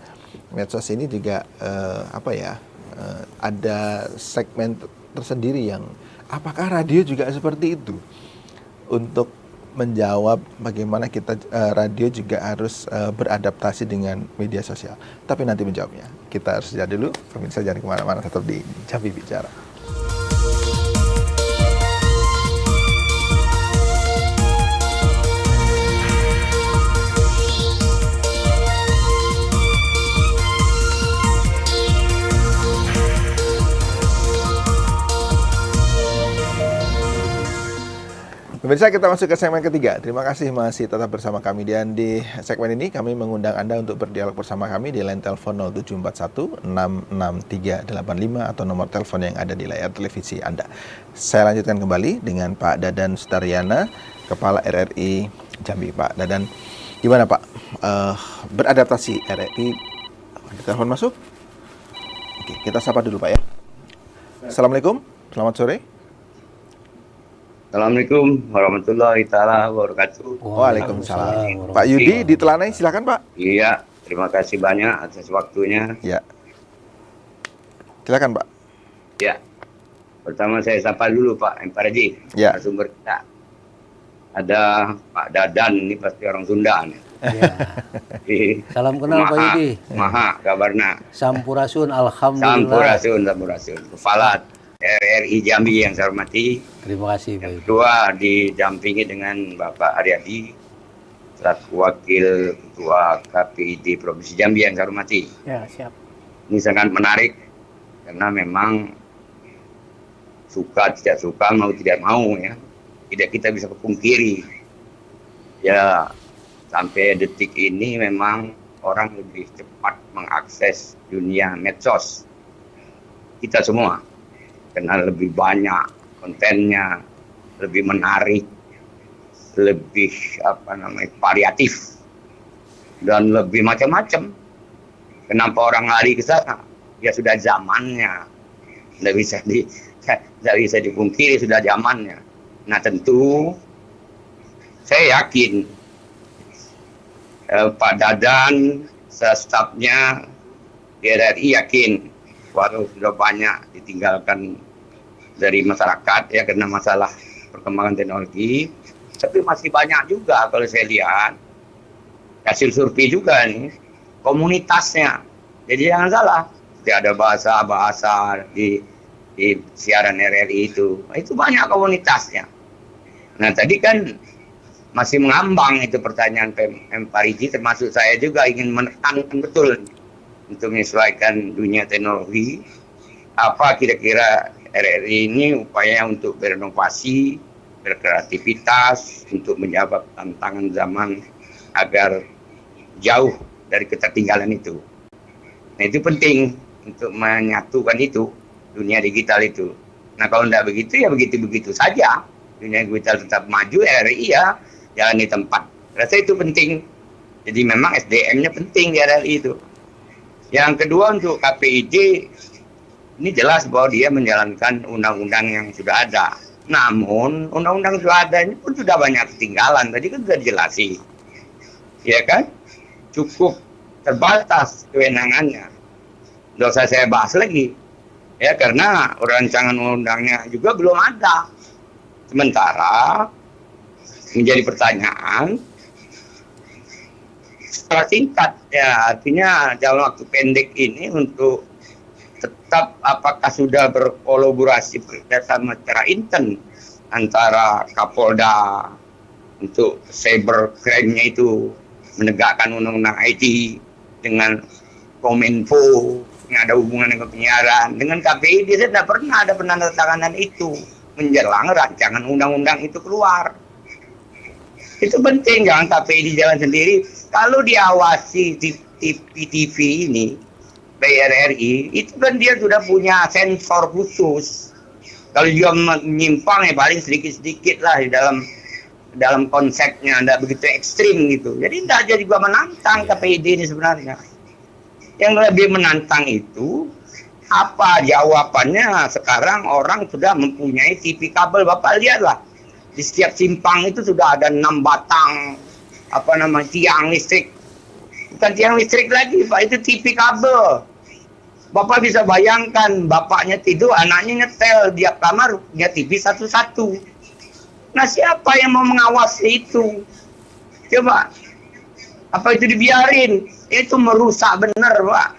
medsos ini juga ada segmen tersendiri yang apakah radio juga seperti itu untuk menjawab bagaimana kita radio juga harus beradaptasi dengan media sosial. Tapi nanti menjawabnya kita harus jeda dulu. Pemirsa jangan kemana-mana, tetap di Jambi Bicara. Pemirsa, kita masuk ke segmen ketiga. Terima kasih masih tetap bersama kami. Dan di segmen ini kami mengundang Anda untuk berdialog bersama kami di line telepon 0741-66385 atau nomor telepon yang ada di layar televisi Anda. Saya lanjutkan kembali dengan Pak Dadan Sutaryana, Kepala RRI Jambi. Pak Dadan, gimana Pak beradaptasi RRI? Ada telepon masuk? Oke, kita sapa dulu Pak ya. Assalamualaikum, selamat sore. Assalamualaikum warahmatullahi taala wabarakatuh. Waalaikumsalam. Pak Yudi di Telanai, silakan Pak. Iya, terima kasih banyak atas waktunya. Ya. Silakan Pak. Ya. Pertama saya sapa dulu Pak Emparji, Ya. sumber kita. Ada Pak Dadan, ini pasti orang Sunda nih. Ya. Salam kenal Pak Yudi. Maha kabarna. Sampurasun, alhamdulillah. Sampurasun. Kepala RRI Jambi yang saya hormati. Terima kasih Pak Yudi. Kedua didampingi dengan Bapak Aryadi, selaku Wakil Ketua KPID Provinsi Jambi yang saya hormati. Ya, siap. Ini sangat menarik karena memang suka tidak suka, mau tidak mau ya, tidak kita bisa pungkiri. Ya, sampai detik ini memang orang lebih cepat mengakses dunia medsos. Kita semua kenal lebih banyak kontennya, lebih menarik, lebih variatif dan lebih macam-macam. Kenapa orang lari ke sana? Ya sudah zamannya, nggak bisa dipungkiri sudah zamannya. Nah tentu saya yakin Pak Dadan, stafnya di RRI yakin, walau sudah banyak ditinggalkan dari masyarakat ya karena masalah perkembangan teknologi, tapi masih banyak juga kalau saya lihat hasil survei juga nih komunitasnya. Jadi jangan salah, tidak ada bahasa di siaran RRI itu banyak komunitasnya. Nah tadi kan masih mengambang itu pertanyaan Pak Parigi, termasuk saya juga ingin menekankan betul untuk menyesuaikan dunia teknologi. Apa kira-kira RRI ini upaya untuk berinovasi, berkreativitas, untuk menjawab tantangan zaman agar jauh dari ketertinggalan itu. Nah itu penting untuk menyatukan itu, dunia digital itu. Nah kalau tidak begitu ya begitu-begitu saja. Dunia digital tetap maju, RRI ya jalan di tempat. Rasa itu penting. Jadi memang SDM-nya penting di RRI itu. Yang kedua untuk KPID, ini jelas bahwa dia menjalankan undang-undang yang sudah ada. Namun undang-undang sudah ada ini pun sudah banyak ketinggalan. Tadi kan sudah dijelasin. Ya kan? Cukup terbatas kewenangannya. Tidak usah saya bahas lagi. Ya karena rancangan undangnya juga belum ada. Sementara menjadi pertanyaan secara singkat ya, artinya dalam waktu pendek ini untuk tetap apakah sudah berkolaborasi bersama secara intens antara Kapolda untuk cybercrime-nya itu menegakkan undang-undang IT dengan Kominfo yang ada hubungan dengan penyiaran, dengan KPID. Saya tidak pernah ada penandatanganan itu menjelang rancangan undang-undang itu keluar. Itu penting, jangan KPI di jalan sendiri. Kalau diawasi TV ini, BRRI, itu kan dia sudah punya sensor khusus. Kalau dia menyimpang ya paling sedikit-sedikit lah di dalam konsepnya, tidak begitu ekstrim gitu. Jadi tidak aja juga menantang KPID ini sebenarnya. Yang lebih menantang itu, apa jawabannya sekarang orang sudah mempunyai TV kabel. Bapak lihatlah. Di setiap simpang itu sudah ada 6 batang tiang listrik. Bukan tiang listrik lagi, Pak, itu TV kabel. Bapak bisa bayangkan, bapaknya tidur, anaknya nyetel, tiap kamar punya TV satu-satu. Nah, siapa yang mau mengawasi itu? Coba, apa itu dibiarin? Itu merusak benar, Pak.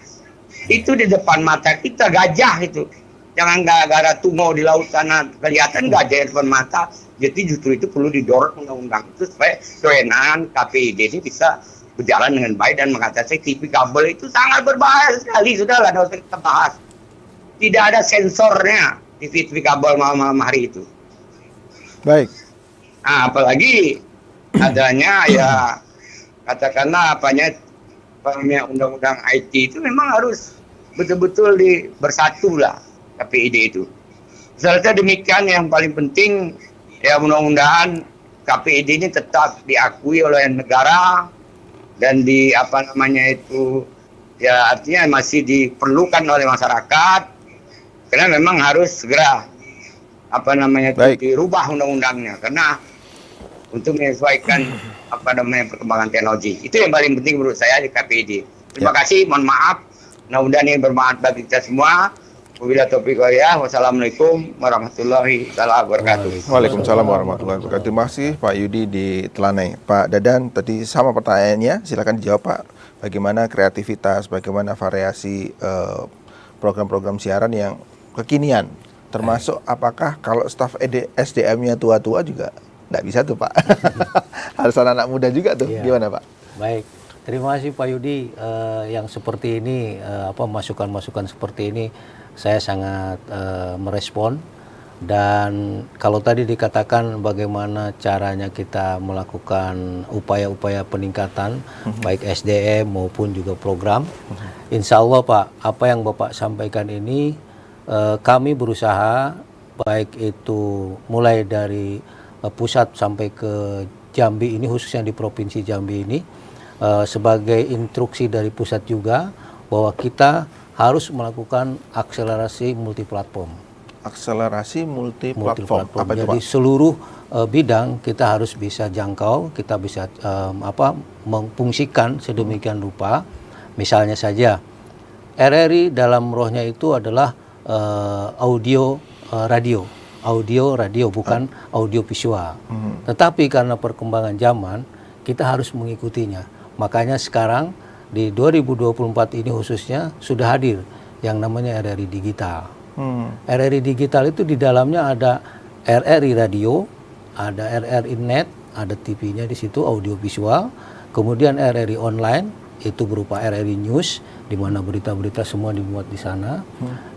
Itu di depan mata kita, gajah itu. Jangan gara-gara tungau di laut sana kelihatan gajah di depan mata. Jadi justru itu perlu didorong undang-undang itu supaya kewenangan KPID ini bisa berjalan dengan baik dan mengatasi TV kabel itu sangat berbahaya sekali. Sudahlah, tidak usah kita bahas. Tidak ada sensornya TV kabel malam-malam hari itu. Baik. Nah, apalagi adanya ya katakanlah undang-undang IT itu memang harus betul-betul bersatu lah KPID itu. Serta demikian yang paling penting ya mudah-mudahan KPID ini tetap diakui oleh negara dan artinya masih diperlukan oleh masyarakat karena memang harus segera dirubah undang-undangnya karena untuk menyesuaikan perkembangan teknologi. Itu yang paling penting menurut saya di KPID. Terima kasih, mohon maaf. Mudah-mudahan ini bermanfaat bagi kita semua. Wabillahi taufiq wal hidayah. Wassalamualaikum warahmatullahi wabarakatuh. Waalaikumsalam warahmatullahi wabarakatuh. Terima kasih Pak Yudi di Telanai. Pak Dadan, tadi sama pertanyaannya, silakan dijawab Pak. Bagaimana kreativitas, bagaimana variasi program-program siaran yang kekinian, termasuk apakah kalau staf SDM-nya tua-tua juga nggak bisa tuh Pak. Harus anak-anak muda juga tuh. Ya. Gimana Pak? Baik, terima kasih Pak Yudi. Yang seperti ini, masukan-masukan seperti ini saya sangat merespon. Dan kalau tadi dikatakan bagaimana caranya kita melakukan upaya-upaya peningkatan baik SDM maupun juga program, insya Allah Pak, apa yang Bapak sampaikan ini kami berusaha baik itu mulai dari pusat sampai ke Jambi ini, khususnya di Provinsi Jambi ini, sebagai instruksi dari pusat juga bahwa kita harus melakukan akselerasi multiplatform. Akselerasi multiplatform. Apa itu, Jadi Pak? seluruh bidang kita harus bisa jangkau, kita bisa memfungsikan sedemikian rupa. Misalnya saja RRI dalam rohnya itu adalah audio radio bukan audio visual. Tetapi karena perkembangan zaman kita harus mengikutinya. Makanya sekarang di 2024 ini khususnya sudah hadir yang namanya RRI Digital. RRI Digital itu di dalamnya ada RRI Radio, ada RRI Net, ada TV-nya di situ audio visual, kemudian RRI Online itu berupa RRI News di mana berita-berita semua dimuat di sana,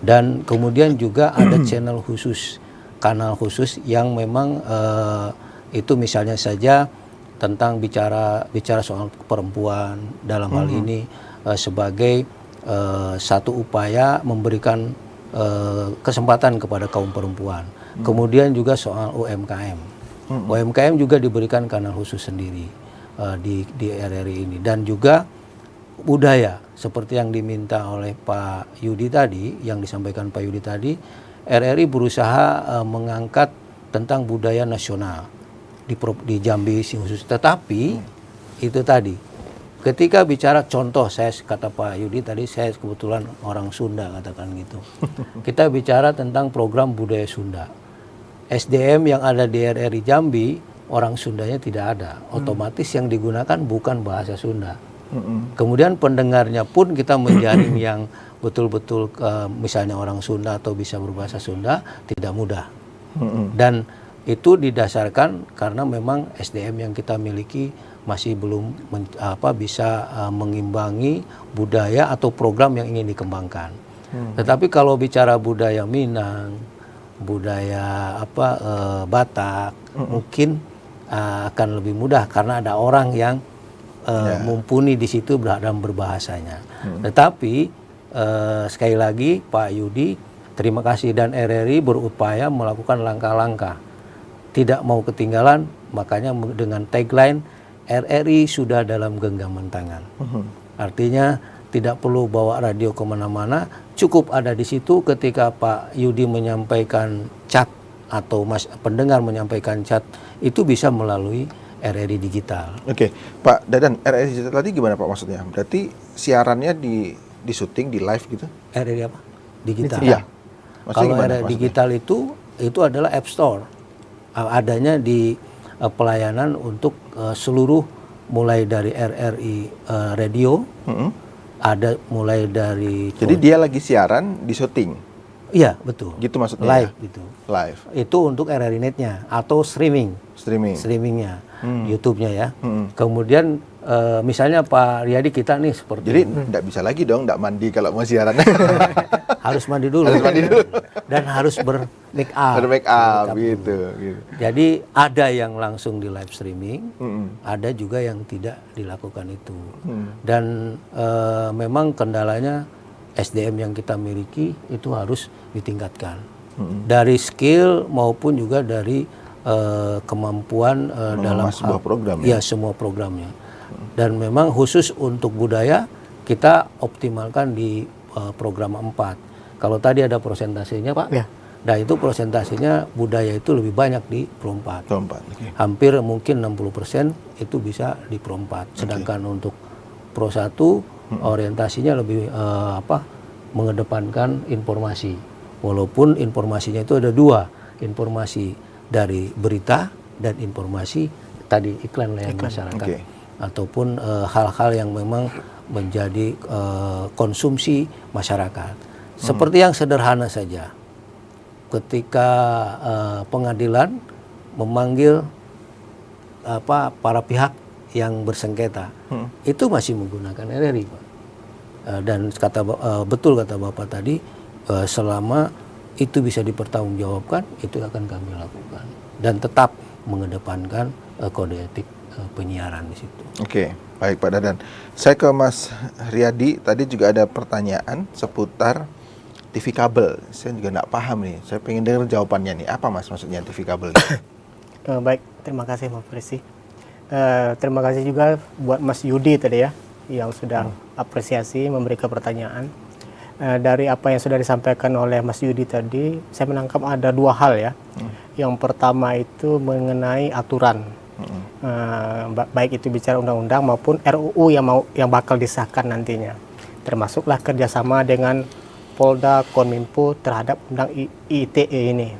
dan kemudian juga ada channel khusus, kanal khusus yang memang itu misalnya saja tentang bicara soal perempuan dalam hal ini sebagai satu upaya memberikan kesempatan kepada kaum perempuan. Kemudian juga soal UMKM. UMKM juga diberikan kanal khusus sendiri di RRI ini, dan juga budaya seperti yang diminta oleh Pak Yudi tadi, yang disampaikan Pak Yudi tadi. RRI berusaha mengangkat tentang budaya nasional di Jambi khusus. Tetapi itu tadi, ketika bicara contoh, saya kata Pak Yudi tadi, saya kebetulan orang Sunda katakan gitu. Kita bicara tentang program budaya Sunda. SDM yang ada di RRI Jambi, orang Sundanya tidak ada. Otomatis yang digunakan bukan bahasa Sunda. Kemudian pendengarnya pun kita menjaring yang betul-betul misalnya orang Sunda atau bisa berbahasa Sunda tidak mudah. Dan itu didasarkan karena memang SDM yang kita miliki masih belum bisa mengimbangi budaya atau program yang ingin dikembangkan. Tetapi kalau bicara budaya Minang, budaya Batak, mungkin akan lebih mudah karena ada orang yang mumpuni di situ dalam berbahasanya. Tetapi sekali lagi Pak Yudi, terima kasih, dan RRI berupaya melakukan langkah-langkah tidak mau ketinggalan, makanya dengan tagline RRI sudah dalam genggaman tangan. Artinya tidak perlu bawa radio kemana-mana, cukup ada di situ. Ketika Pak Yudi menyampaikan chat atau pendengar menyampaikan chat, itu bisa melalui RRI Digital. Oke, Pak Dadan, RRI Digital tadi gimana Pak maksudnya? Berarti siarannya di syuting, di live gitu? RRI apa? Digital. Iya. Kalau RRI Digital itu adalah App Store. Adanya di pelayanan untuk seluruh, mulai dari RRI Radio, ada mulai dari. Jadi dia lagi siaran di syuting. Iya, betul. Gitu maksudnya. Live ya? gitu. Live. Itu untuk RRI Netnya atau streamingnya, YouTube-nya ya. Kemudian misalnya Pak Riyadi kita nih seperti. Jadi nggak bisa lagi dong, nggak mandi kalau mau siaran. Harus mandi dulu. Dan harus make up. Gitu. Jadi ada yang langsung di live streaming, ada juga yang tidak dilakukan itu. Dan memang kendalanya SDM yang kita miliki itu harus ditingkatkan. Dari skill maupun juga dari kemampuan dalam sebuah program ya, semua programnya. Dan memang khusus untuk budaya kita optimalkan di program 4. Kalau tadi ada prosentasenya Pak, ya. Nah itu prosentasenya budaya itu lebih banyak di Pro 4. Okay. Hampir mungkin 60% itu bisa di Pro 4. Sedangkan untuk Pro 1 orientasinya lebih mengedepankan informasi. Walaupun informasinya itu ada dua, informasi dari berita dan informasi tadi iklan layanan masyarakat. Ataupun hal-hal yang memang menjadi konsumsi masyarakat. Seperti yang sederhana saja, ketika pengadilan memanggil para pihak yang bersengketa, itu masih menggunakan RRI, Pak. Dan betul kata Bapak tadi, selama itu bisa dipertanggungjawabkan, itu akan kami lakukan dan tetap mengedepankan kode etik penyiaran di situ. Oke, baik Pak Dadan. Saya ke Mas Riyadi, tadi juga ada pertanyaan seputar TV kabel. Saya juga nggak paham nih. Saya pengen dengar jawabannya nih. Apa Mas maksudnya TV kabel? Baik, terima kasih Mas Presi. Terima kasih juga buat Mas Yudi tadi ya, yang sudah apresiasi memberikan pertanyaan. dari apa yang sudah disampaikan oleh Mas Yudi tadi, saya menangkap ada dua hal ya. Yang pertama itu mengenai aturan, baik itu bicara undang-undang maupun RUU yang bakal disahkan nantinya, termasuklah kerjasama dengan Polda, Kominfo terhadap undang ITE ini.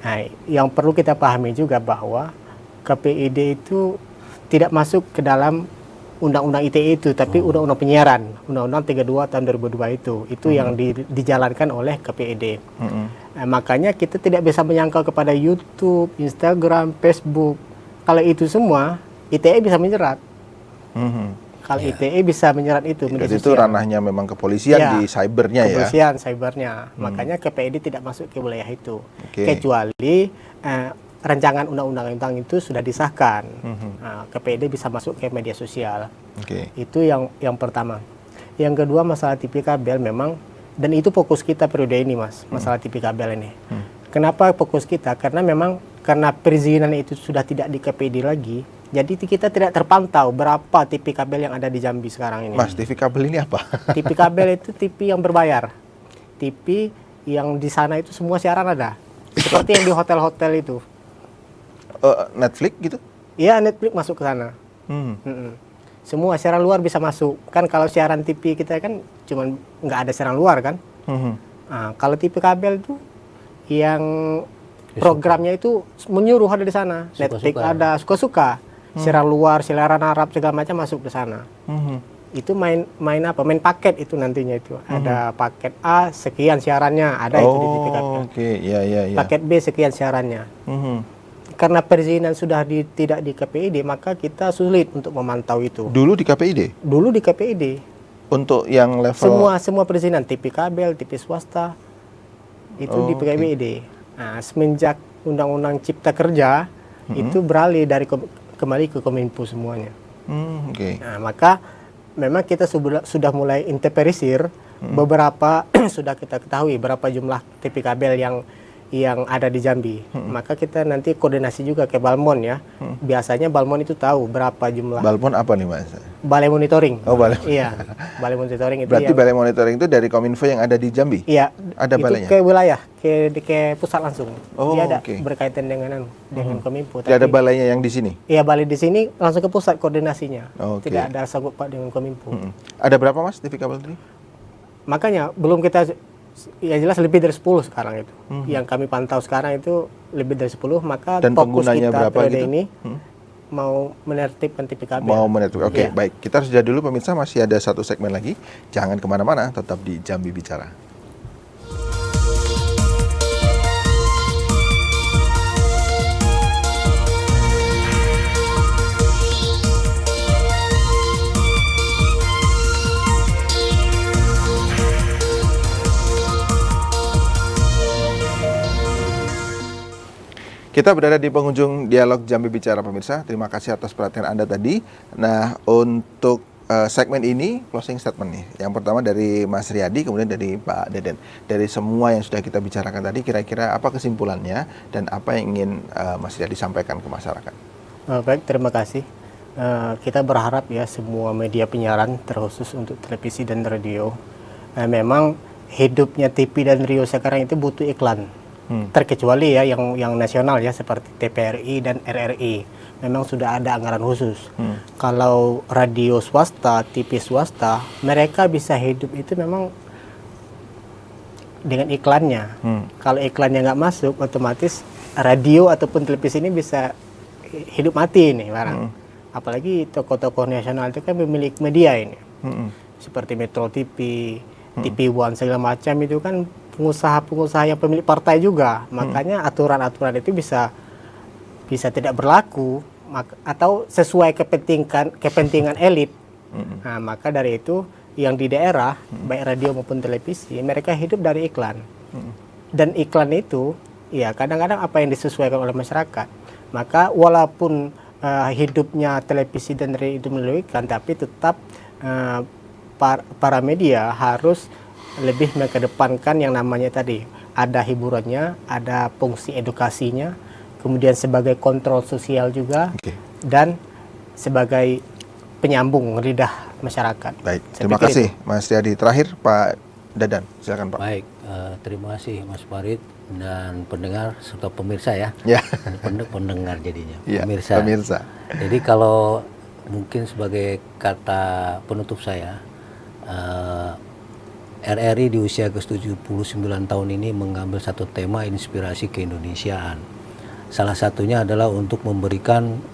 Nah, yang perlu kita pahami juga bahwa KPID itu tidak masuk ke dalam undang-undang ITE itu, tapi undang-undang penyiaran, undang-undang 32 tahun 2002 itu yang dijalankan oleh KPID. Nah, makanya kita tidak bisa menyangkal kepada YouTube, Instagram, Facebook. Kalau itu semua, ITE bisa menjerat. Kalau ITE bisa menyerat itu. Jadi itu ranahnya memang kepolisian di cybernya ya. Kepolisian cybernya. Makanya KPID tidak masuk ke wilayah itu. Kecuali rancangan undang-undang itu sudah disahkan. Nah, KPID bisa masuk ke media sosial. Itu yang pertama. Yang kedua masalah TV kabel memang, dan itu fokus kita periode ini Mas, masalah TV kabel ini. Kenapa fokus kita? Karena memang karena perizinan itu sudah tidak di KPID lagi. Jadi kita tidak terpantau berapa TV kabel yang ada di Jambi sekarang ini. Mas, TV kabel ini apa? TV kabel itu TV yang berbayar. TV yang di sana itu semua siaran ada. Seperti yang di hotel-hotel itu. Netflix gitu? Iya, Netflix masuk ke sana. Semua siaran luar bisa masuk. Kan kalau siaran TV kita kan cuman nggak ada siaran luar kan. Nah, kalau TV kabel itu yang programnya itu menyuruh ada di sana. Netflix ada, suka-suka. Siaran luar, siaran Arab segala macam masuk ke sana. Itu main apa? Main paket itu nantinya itu. Ada paket A sekian siarannya, ada itu di TV kabel. Paket B sekian siarannya. Karena perizinan sudah tidak di KPID, maka kita sulit untuk memantau itu. Dulu di KPID? Dulu di KPID. Untuk yang level semua perizinan TV kabel, TV swasta itu di KPID. Nah, semenjak Undang-Undang Cipta Kerja itu beralih kembali ke Kominfo semuanya. Nah, maka memang kita sudah mulai interperisir beberapa sudah kita ketahui berapa jumlah TV kabel yang ada di Jambi. Maka kita nanti koordinasi juga ke Balmon ya. Biasanya Balmon itu tahu berapa jumlah. Balmon apa nih Mas? Balai Monitoring. Oh, Balai. Iya, Balai Monitoring itu. Berarti Balai Monitoring itu dari Kominfo yang ada di Jambi? Iya. Ada itu balainya? ke wilayah, ke pusat langsung. Dia ada Oke. berkaitan dengan Kominfo. Tidak ada balainya yang di sini? Iya, balai di sini langsung ke pusat koordinasinya. Oke. Tidak ada sanggup pak dengan Kominfo. Ada berapa Mas TV kabel ini? Makanya belum kita, ya jelas lebih dari 10 sekarang itu. Yang kami pantau sekarang itu lebih dari 10, maka Dan fokus penggunanya kita berapa periode gitu? ini mau menertibkan TV kabel. Mau menertibkan. Oke, Iya. baik. Kita harus jeda dulu pemirsa, masih ada satu segmen lagi. Jangan kemana-mana, tetap di Jambi Bicara. Kita berada di penghujung dialog Jambi Bicara pemirsa. Terima kasih atas perhatian Anda tadi. Nah, untuk segmen ini closing statement nih. Yang pertama dari Mas Riyadi, kemudian dari Pak Deden. Dari semua yang sudah kita bicarakan tadi, kira-kira apa kesimpulannya dan apa yang ingin Mas Riyadi sampaikan ke masyarakat? Baik, terima kasih. Kita berharap ya semua media penyiaran, terkhusus untuk televisi dan radio, memang hidupnya TV dan radio sekarang itu butuh iklan. Terkecuali ya yang nasional ya seperti TVRI dan RRI, memang sudah ada anggaran khusus. Kalau radio swasta, TV swasta, mereka bisa hidup itu memang dengan iklannya. Kalau iklannya nggak masuk, otomatis radio ataupun televisi ini bisa hidup mati ini barang. Apalagi tokoh-tokoh nasional itu kan pemilik media ini, seperti Metro TV, TV One segala macam itu kan pengusaha-pengusaha yang pemilik partai juga. Makanya aturan-aturan itu bisa tidak berlaku atau sesuai kepentingan elit. Nah, maka dari itu yang di daerah baik radio maupun televisi mereka hidup dari iklan. Dan iklan itu ya kadang-kadang apa yang disesuaikan oleh masyarakat. Maka walaupun hidupnya televisi dan radio itu melalui iklan, tapi tetap para media harus lebih mengedepankan yang namanya tadi ada hiburannya, ada fungsi edukasinya, kemudian sebagai kontrol sosial juga, dan sebagai penyambung lidah masyarakat. Baik, terima kasih Mas Riyadi. Terakhir Pak Dadan. Silakan Pak. Baik, terima kasih Mas Farid dan pendengar serta pemirsa ya. Ya. Pendengar jadinya. Ya, Pemirsa. pemirsa. Jadi kalau mungkin sebagai kata penutup saya, RRI di usia ke-79 tahun ini mengambil satu tema inspirasi keindonesiaan. Salah satunya adalah untuk memberikan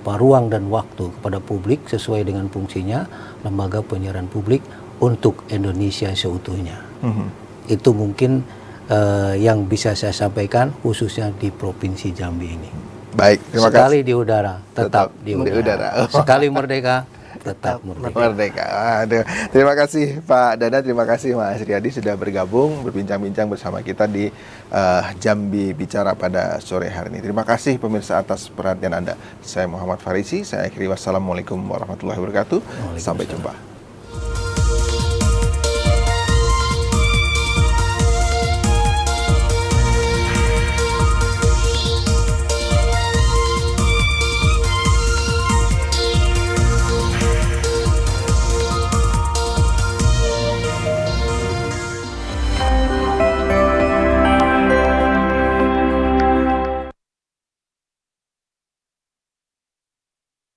ruang dan waktu kepada publik sesuai dengan fungsinya lembaga penyiaran publik untuk Indonesia seutuhnya. Itu mungkin yang bisa saya sampaikan khususnya di Provinsi Jambi ini. Baik, terima kasih. Sekali di udara, tetap di di udara. udara. Sekali merdeka, tetap merdeka. Merdeka. Aduh. Terima kasih Pak Dadan, terima kasih Mas Riyadi sudah bergabung berbincang-bincang bersama kita di Jambi Bicara pada sore hari ini. Terima kasih pemirsa atas perhatian Anda. Saya Muhammad Farisi, saya akhiri wassalamualaikum warahmatullahi wabarakatuh. Sampai jumpa.